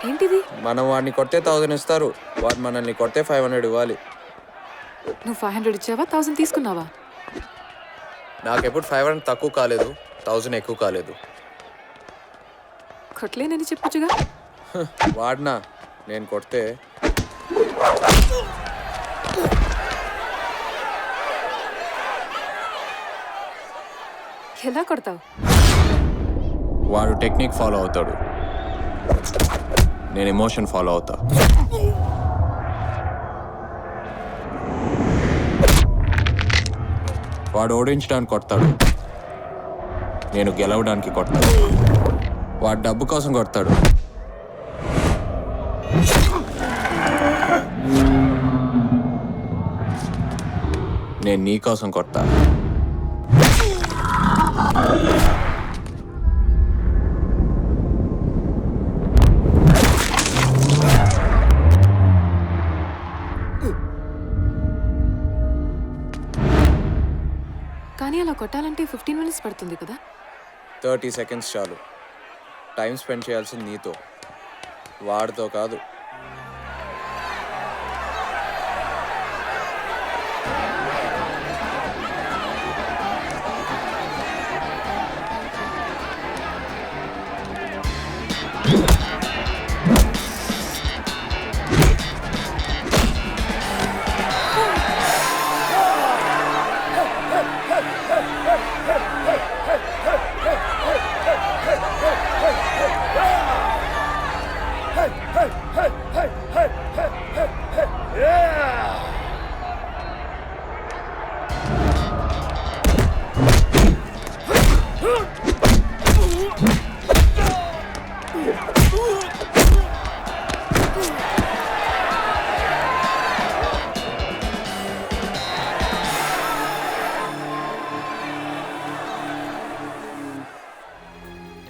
ఏంటిది? మనం వాడిని కొడితే 1000 ఇస్తారు, వాడు మనల్ని కొడితే 500 ఇవ్వాలి. నువ్వు 500 ఇచ్చావా, 1000 తీసుకున్నావా? నాకెప్పుడు 500 తక్కువ కాలేదు, 1000 ఎక్కువ కాలేదు. కొట్లేనని చెప్పొచ్చుగా. వాడినా నేను కొడితే ఎలా కొడతావు? వాడు టెక్నిక్ ఫాలో అవుతాడు, నేను ఎమోషన్ ఫాలో అవుతా. వాడు ఓడించడానికి కొడతాడు, నేను గెలవడానికి కొడతాడు. వాడు డబ్బు కోసం కొడతాడు, నేను నీ కోసం కొడతా. కానీ అలా కొట్టాలంటే 15 minutes పడుతుంది కదా. 30 seconds చాలు. టైం స్పెండ్ చేయాల్సింది నీతో, వాడితో కాదు.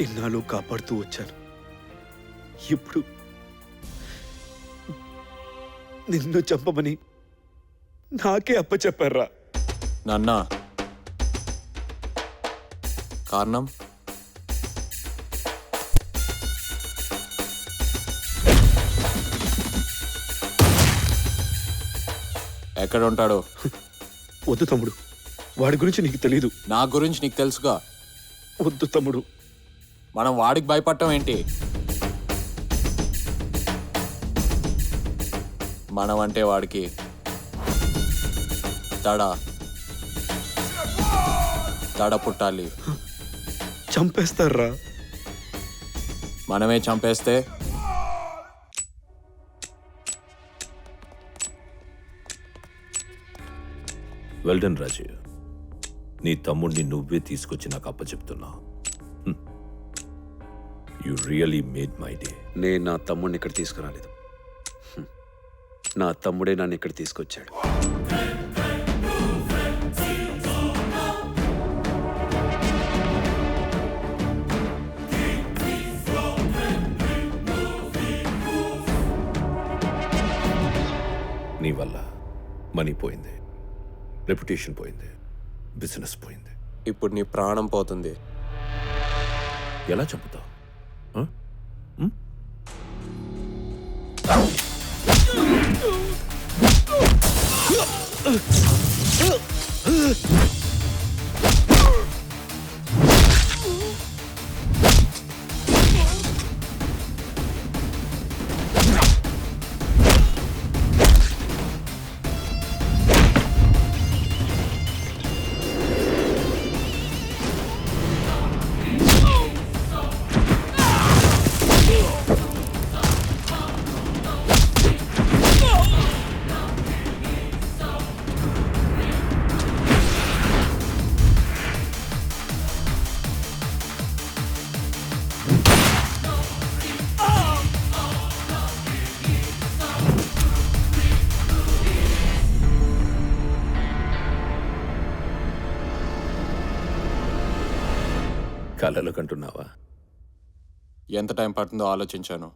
ఇన్నాళ్ళు కాపాడుతూ వచ్చాను, ఇప్పుడు నిన్ను చంపమని నాకే అప్పచెప్పారా? నాన్న, కారణం ఎక్కడ ఉంటాడో? వద్దు తమ్ముడు, వాడి గురించి నీకు తెలీదు. నా గురించి నీకు తెలుసుగా. వద్దు తమ్ముడు. మనం వాడికి భయపడటం ఏంటి? మనం అంటే వాడికి తడ పుట్టాలి. చంపేస్తారా? మనమే చంపేస్తే వెల్డన్ రాజు, నీ తమ్ముడిని నువ్వే తీసుకొచ్చి నాకు అప్పచెప్తున్నా. You really made my day. నేను నా తమ్ముడిని ఇక్కడ తీసుకురాలేదు, నా తమ్ముడే నన్ను ఇక్కడ తీసుకొచ్చాడు. నీ వల్ల మనీ పోయింది, రెప్యుటేషన్ పోయింది, బిజినెస్ పోయింది. ఇప్పుడు నీ ప్రాణం పోతుంది. ఎలా చంపుతావు? కలలు కంటున్నావా? ఎంత టైం పడుతుందో ఆలోచించాను.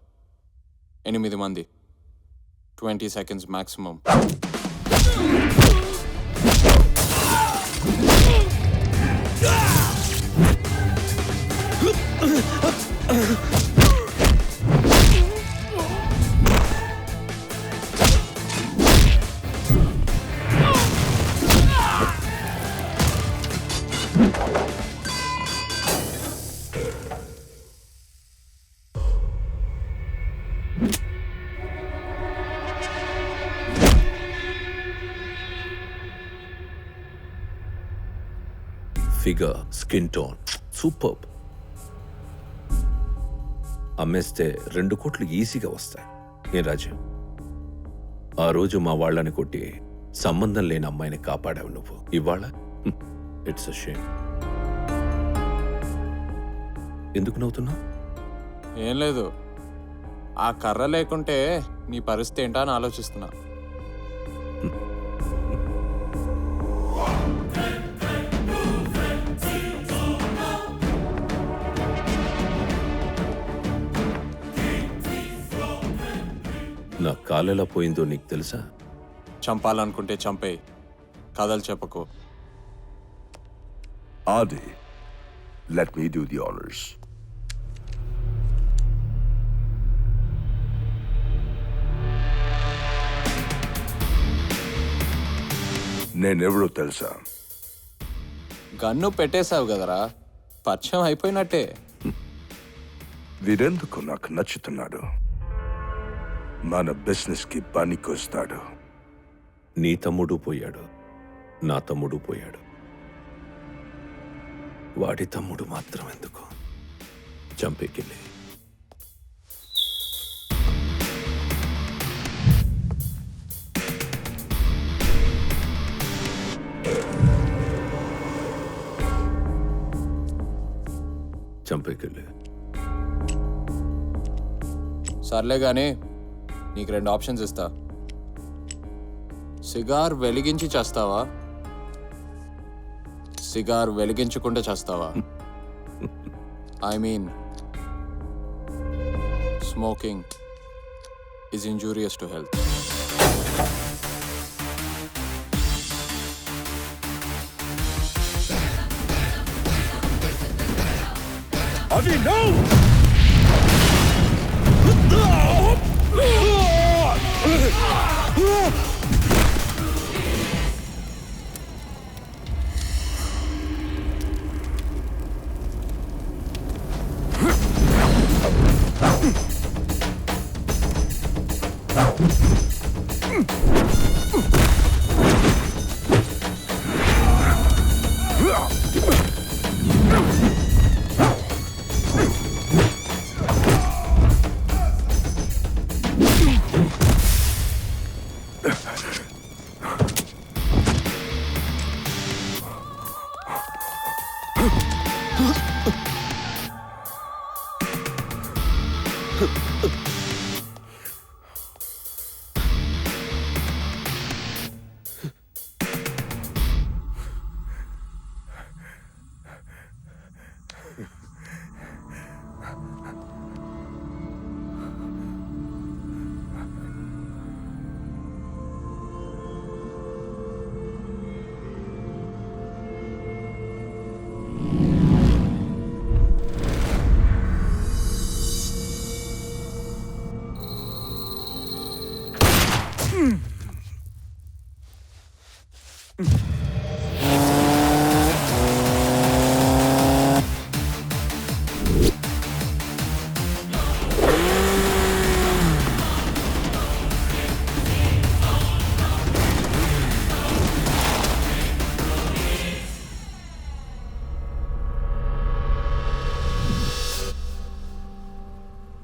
8 మంది, 20 seconds maximum. Figure, skin tone super. అమ్మేస్తే 2 కోట్లు ఈజీగా వస్తాయి. ఏం రాజు, ఆ రోజు మా వాళ్ళని కొట్టి సంబంధం లేని అమ్మాయిని కాపాడావు నువ్వు. ఇవాళ ఇట్స్ అ షేమ్. ఎందుకు నవ్వుతున్నావు? ఏం లేదు, ఆ కర్ర లేకుంటే నీ పరిస్థితి ఏంటా అని ఆలోచిస్తున్నా. నా కాలెలా పోయిందో నీకు తెలుసా? చంపాలనుకుంటే చంపేయి, కథలు చెప్పకు. Adi, let me do the honors. నేనెవరో తెలుసా? గన్ను పెట్టేశావు కదరా, పరిచయం అయిపోయినట్టే. వీరెందుకు నాకు నచ్చుతున్నాడు? మన బిజినెస్ కి పనికొస్తాడు. నీ తమ్ముడు పోయాడు, నా తమ్ముడు పోయాడు. వాడి తమ్ముడు మాత్రం ఎందుకు? చంపేకెళ్ళి చంపేకెళ్ళి. సర్లే గానీ నీకు 2 ఆప్షన్స్ ఇస్తా. సిగార్ వెలిగించి చేస్తావా, సిగార్ వెలిగించకుండా చేస్తావా? I mean smoking is injurious to health. Adi, no!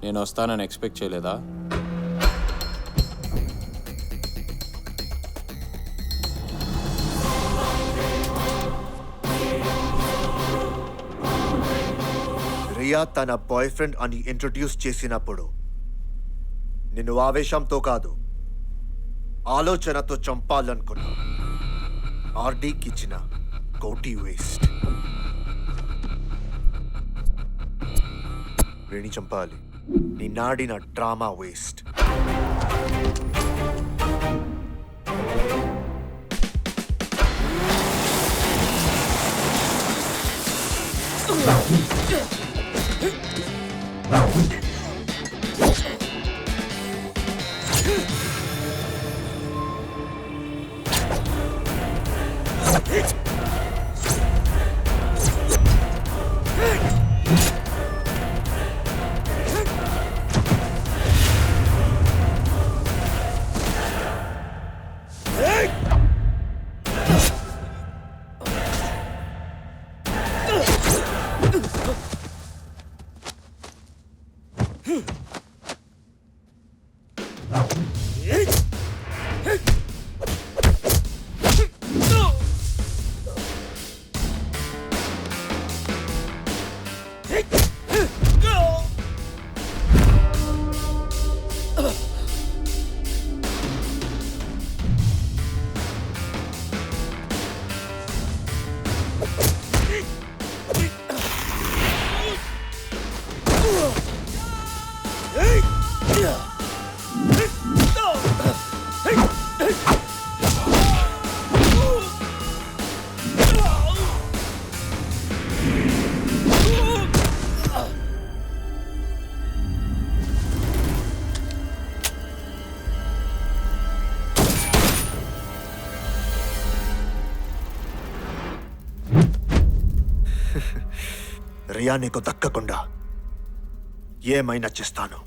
నేను వస్తానని ఎక్స్పెక్ట్ చేయలేదా? రియా తన బాయ్ ఫ్రెండ్ అని ఇంట్రొడ్యూస్ చేసినప్పుడు నిన్ను ఆవేశంతో కాదు, ఆలోచనతో చంపాలనుకున్నా. ఆర్డీకి ఇచ్చిన కోటి వేస్ట్. వీడిని చంపాలి. నీ నాడిన డ్రామా వేస్ట్. రియా నీకు దక్కకుండా ఏమైనా చేస్తాను.